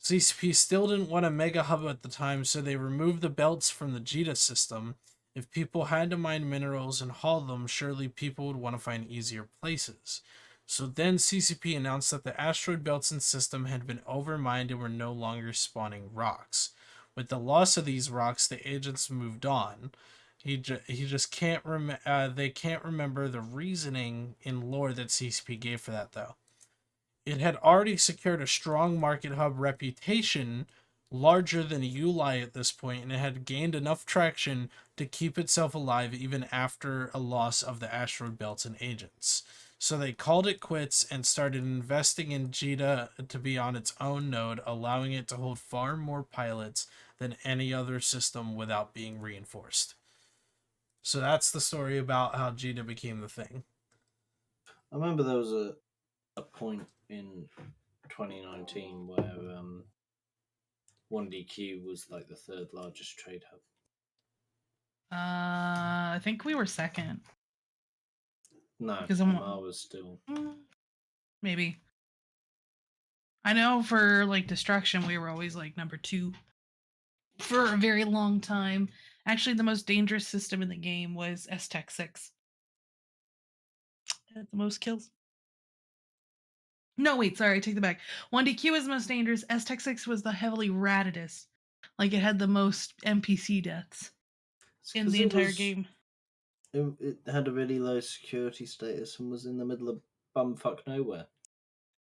CCP still didn't want a mega hub at the time, so they removed the belts from the Jita system. If people had to mine minerals and haul them, surely people would want to find easier places. So then CCP announced that the asteroid belts and system had been overmined and were no longer spawning rocks. With the loss of these rocks, the agents moved on. He just can't they can't remember the reasoning in lore that CCP gave for that though. It had already secured a strong market hub reputation, larger than Uli at this point, and it had gained enough traction to keep itself alive even after a loss of the asteroid belts and agents. So they called it quits and started investing in Jita to be on its own node, allowing it to hold far more pilots than any other system without being reinforced. So that's the story about how Jita became the thing. I remember there was a point in 2019 where 1DQ was like the third largest trade hub. I think we were second. No, because MR was still. Maybe. I know for like destruction, we were always like number 2 for a very long time. Actually, the most dangerous system in the game was S-Tech 6. It had the most kills. No, wait, sorry, I take that back. 1DQ was the most dangerous. S-Tech 6 was the heavily ratedest. Like, it had the most NPC deaths in the entire game. It had a really low security status and was in the middle of bumfuck nowhere.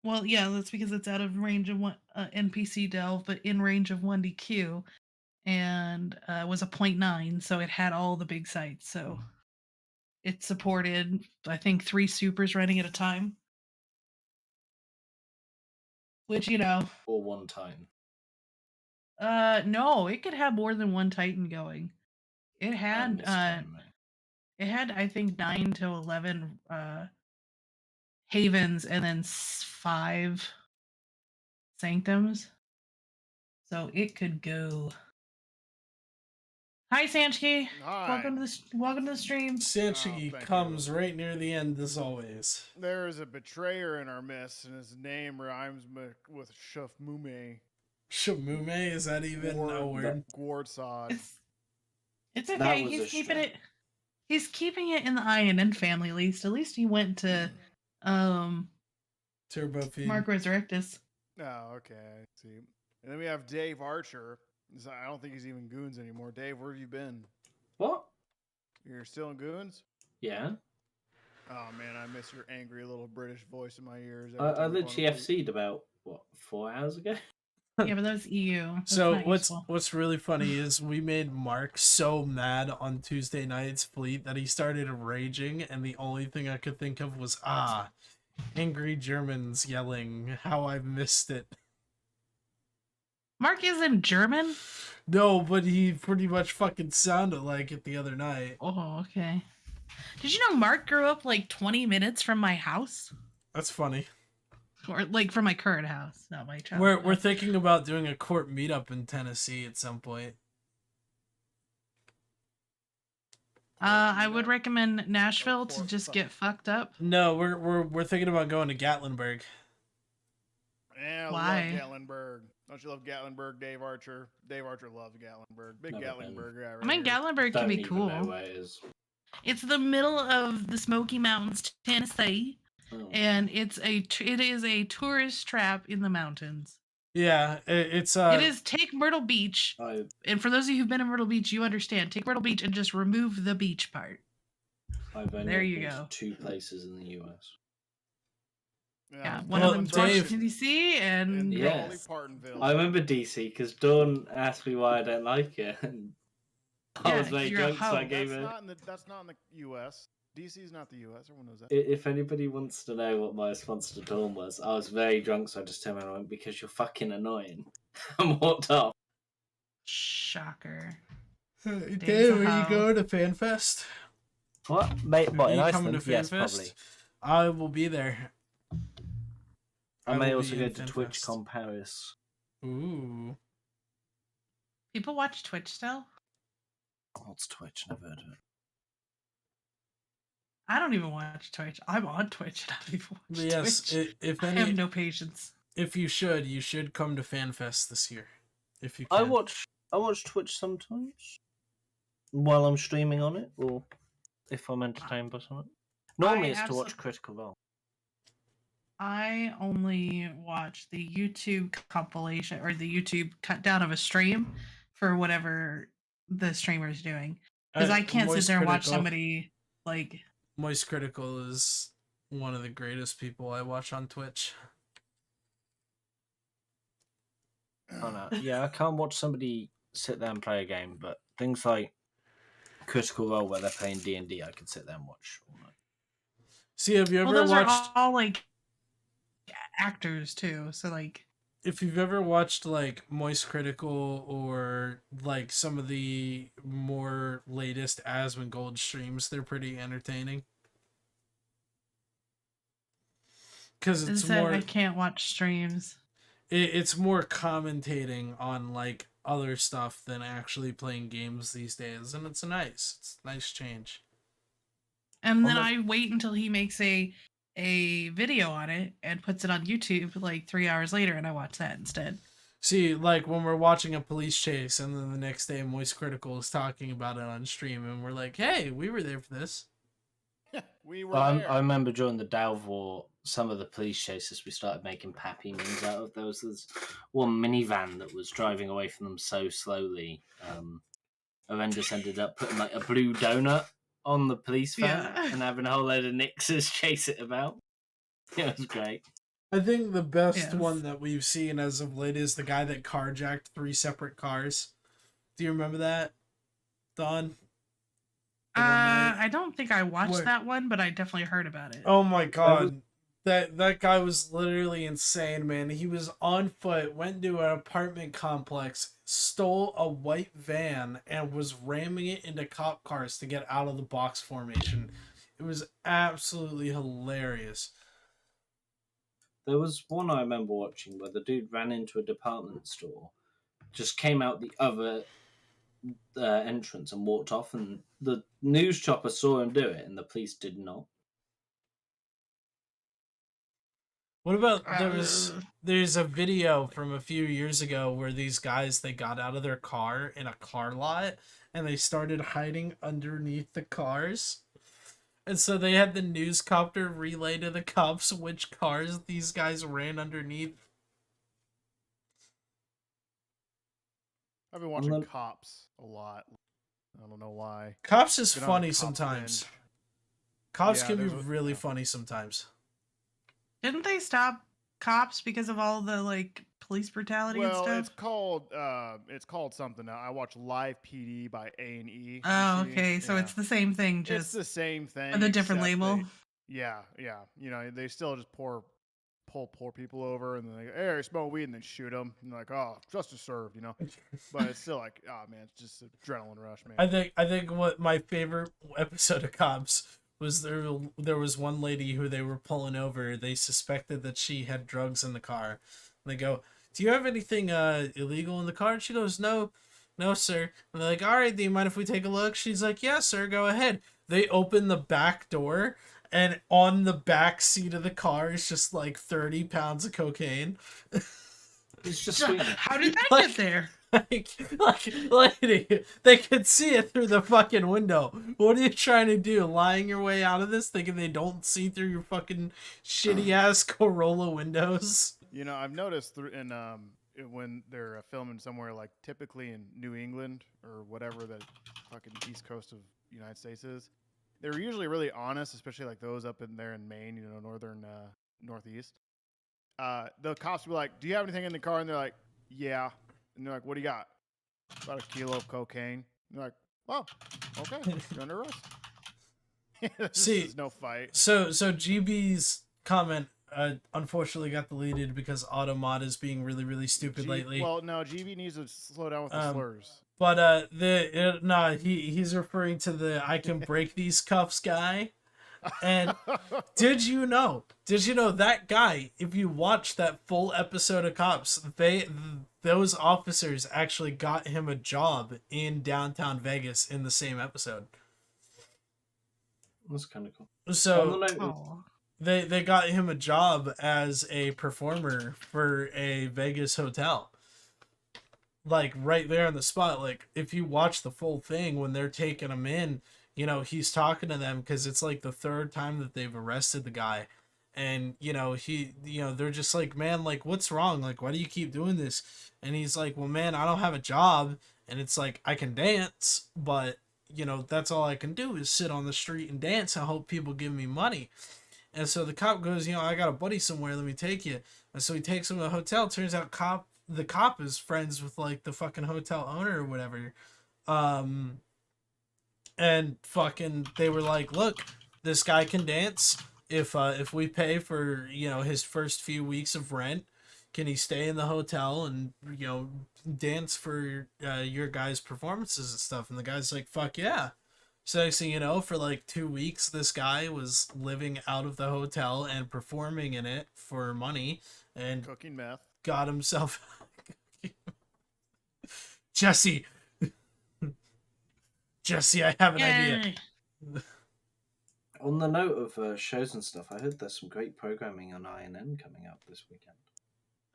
Well, yeah, that's because it's out of range of NPC delve, but in range of 1DQ, and was a 0.9, so it had all the big sites. So it supported, I think, 3 supers running at a time. Which, Or one Titan. No, it could have more than one Titan going. It had, I think, 9 to 11 havens and then 5 sanctums. So it could go. Hi, Sanchki. Hi. Welcome to the stream. Sanchki comes right near the end as always. There is a betrayer in our midst, and his name rhymes with Shafmume. Shamume? Is that even a word? Gwardsod. It's okay. He's keeping it in the INN family. At least he went to Turbo Feed. Mark Resurrectus. Oh, okay. I see. And then we have Dave Archer. I don't think he's even Goons anymore. Dave, where have you been? What? You're still in Goons? Yeah. Oh man, I miss your angry little British voice in my ears. I literally FC'd about 4 hours ago. Yeah, but that was EU. That's so useful. what's really funny is we made Mark so mad on Tuesday night's fleet that he started raging, and the only thing I could think of was angry Germans yelling how I missed it. Mark isn't German? No, but he pretty much fucking sounded like it the other night. Oh, okay. Did you know Mark grew up like 20 minutes from my house? That's funny. or like from my current house, not my child. We're thinking about doing a court meetup in Tennessee at some point. I would recommend Nashville to court just fuck. get fucked up. No, we're thinking about going to Gatlinburg. Yeah, I Why? love Gatlinburg. Don't you love Gatlinburg, Dave Archer? Dave Archer loves Gatlinburg. Big Never been. Gatlinburg guy right I mean, here. Gatlinburg can Don't be even know cool. where it is. It's the middle of the Smoky Mountains, Tennessee, Oh. and it is a tourist trap in the mountains. Yeah, it's It is take Myrtle Beach, I and for those of you who've been in Myrtle Beach, you understand. Take Myrtle Beach and just remove the beach part. I've only There you been go. to 2 places in the US. Yeah, one Well, of them's Dave- Washington D.C. and And Yes. Dolly Partonville. I remember DC because Dawn asked me why I don't like it, and I Yeah, was very 'cause you're a drunk, so I hoe. gave That's it. not in the U.S. DC's not the U.S. Everyone knows that. If anybody wants to know what my response to Dawn was, I was very drunk, so I just turned around and went, because you're fucking annoying, and walked off. Shocker. Dave, are you how- going to FanFest? What? Mate, what, Are in you coming Iceland? to Yes, FanFest? probably. I will be there. I may will also be go in to FanFest. TwitchCon Paris. Ooh. People watch Twitch still? What's Twitch? Never heard of it. I don't even watch Twitch. I'm on Twitch and I don't even watch But yes, Twitch. if I have any, no patience. if you should come to FanFest this year, if you I can. watch Twitch sometimes while I'm streaming on it, or if I'm entertained by something. Normally, it's to watch Critical Role. I only watch the YouTube compilation or the YouTube cut down of a stream for whatever the streamer's doing. Because I can't sit Moist there and watch Critical- somebody like Moist Critical is one of the greatest people I watch on Twitch. Oh no, yeah, I can't watch somebody sit there and play a game, but things like Critical Role where they're playing D&D, I could sit there and watch all night. See, have you well, ever those watched? are all like actors too. So like If you've ever watched like Moist Critical or like some of the more latest Asmongold streams, they're pretty entertaining. Because it's is that more, I can't watch streams. it's more commentating on like other stuff than actually playing games these days, and it's a nice change. And Well, then that- I wait until he makes a video on it and puts it on YouTube like 3 hours later, and I watch that instead. See, like when we're watching a police chase, and then the next day Moist Critical is talking about it on stream, and we're like, "Hey, we were there for this." We were Well, there. I remember during the Delve War, some of the police chases we started making pappy memes out of. There was this one minivan that was driving away from them so slowly. Horrendous ended up putting like a blue donut on the police van Yeah. and having a whole load of Nixers chase it about. It was great. I think the best Yes. one that we've seen as of late is the guy that carjacked 3 separate cars. Do you remember that, Don? The one night? I don't think I watched What? that one, but I definitely heard about it. Oh my god. That guy was literally insane, man. He was on foot, went to an apartment complex, stole a white van, and was ramming it into cop cars to get out of the box formation. It was absolutely hilarious. There was one I remember watching where the dude ran into a department store, just came out the other entrance and walked off, and the news chopper saw him do it, and the police did not. What about Uh, there's a video from a few years ago where these guys, they got out of their car in a car lot and they started hiding underneath the cars. And so they had the news copter relay to the cops which cars these guys ran underneath. I've been watching Lem- Cops a lot. I don't know why. Cops is Been on a funny Cops sometimes. binge. Cops Yeah, can be there's a- really yeah. funny sometimes. Didn't they stop cops because of all the like police brutality and Well, stuff? it's called something now. I watch Live PD by A&E. Oh, you see? okay. So Yeah. it's the same thing, It's just the same thing with a different except label. Yeah. You know, they still just pull poor people over and then they go, hey, smoke weed, and then shoot them. And they're like, oh, justice served, you know. But it's still like, oh man, it's just adrenaline rush, man. I think what my favorite episode of Cops was there was one lady who they were pulling over. They suspected that she had drugs in the car. And they go, "Do you have anything illegal in the car?" And she goes, "No, no, sir." And they're like, "All right, do you mind if we take a look?" She's like, "Yeah, sir, go ahead." They open the back door, and on the back seat of the car is just like 30 pounds of cocaine. It's just sweet. How did that Like- get there? Lady, they could see it through the fucking window. What are you trying to do? Lying your way out of this, thinking they don't see through your fucking shitty ass Corolla windows? You know, I've noticed when they're filming somewhere like typically in New England or whatever the fucking east coast of the United States is, they're usually really honest, especially like those up in there in Maine, you know, northern northeast. The cops will be like, "Do you have anything in the car?" And they're like, "Yeah." And they're like, "What do you got?" "About a kilo of cocaine." And they're like, "Oh, okay, you're under arrest." This See, is no fight. So GB's comment unfortunately got deleted because Automod is being really, really stupid lately. Well, no, GB needs to slow down with the slurs. But he's referring to the "I can break these cuffs" guy. And did you know that guy, if you watch that full episode of Cops, those officers actually got him a job in downtown Vegas in the same episode. That's kind of cool. So On the note of- Oh. they got him a job as a performer for a Vegas hotel. Like right there on the spot. Like if you watch the full thing when they're taking him in, you know, he's talking to them because it's like the third time that they've arrested the guy. And, you know, they're just like, "Man, like, what's wrong? Like, why do you keep doing this?" And he's like, "Well, man, I don't have a job." And it's like, "I can dance, but, you know, that's all I can do is sit on the street and dance and hope people give me money." And so the cop goes, "I got a buddy somewhere. Let me take you." And so he takes him to a hotel. Turns out the cop is friends with, like, the fucking hotel owner or whatever. And fucking they were like, "Look, this guy can dance. If we pay for, his first few weeks of rent, can he stay in the hotel and, dance for your guys' performances and stuff?" And the guy's like, "Fuck yeah." So next thing you know, for like 2 weeks, this guy was living out of the hotel and performing in it for money and Cooking meth. got himself Jesse, I have an idea. Yay. On the note of shows and stuff, I heard there's some great programming on INN coming up this weekend.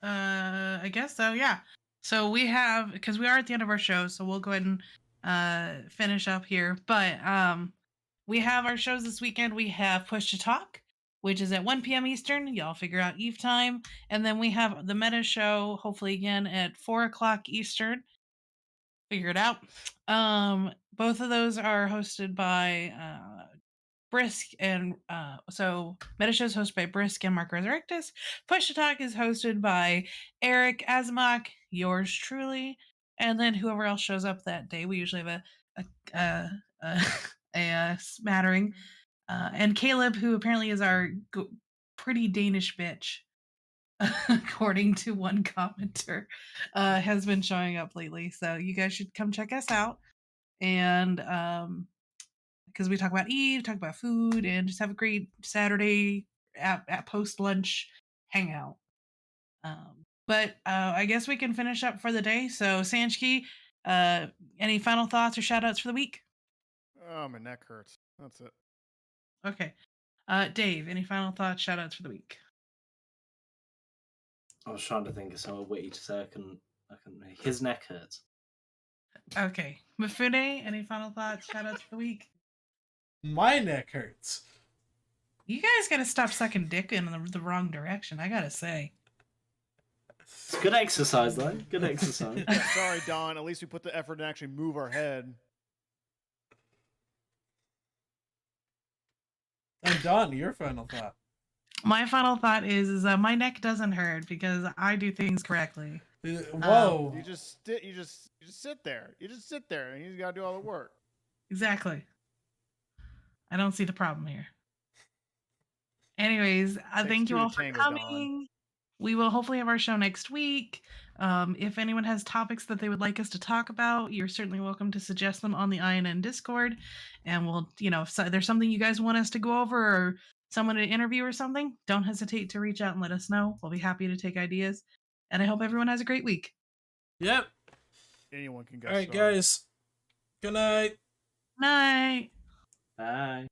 I guess so, yeah. So we have, because we are at the end of our show, so we'll go ahead and finish up here. But we have our shows this weekend. We have Push to Talk, which is at 1 p.m. Eastern. Y'all figure out Eve time. And then we have the Meta Show, hopefully again at 4 o'clock Eastern. Figure it out. Both of those are hosted by Brisk, and so Meta Show is hosted by Brisk and Mark Resurrectus. Push to Talk is hosted by Eric Azamach, yours truly, and then whoever else shows up that day. We usually have a smattering, and Caleb, who apparently is our pretty Danish bitch, according to one commenter, has been showing up lately. So you guys should come check us out, and because we talk about Eve, talk about food, and just have a great Saturday at post lunch hangout. But I guess we can finish up for the day. So Sanchki, any final thoughts or shout outs for the week? Oh, my neck hurts. That's it. Okay. Dave, any final thoughts, shout outs for the week? I was trying to think of something witty to say. I couldn't. His neck hurts. Okay. Mifune, any final thoughts, shout outs for the week? My neck hurts. You guys gotta stop sucking dick in the wrong direction, I gotta say. It's good exercise, though. Good exercise. Yeah, sorry, Don. At least we put the effort to actually move our head. And Don, your final thought. My final thought is my neck doesn't hurt because I do things correctly. Whoa. You just sit there. You just sit there, and you got to do all the work. Exactly. I don't see the problem here. Anyways, I Takes thank two you to all for tango, Dawn. coming. we will hopefully have our show next week. If anyone has topics that they would like us to talk about, you're certainly welcome to suggest them on the INN Discord. And we'll, if there's something you guys want us to go over or someone to interview or something, don't hesitate to reach out and let us know. We'll be happy to take ideas. And I hope everyone has a great week. Yep. Anyone can guest All right, star. guys. Good night. Night. Bye.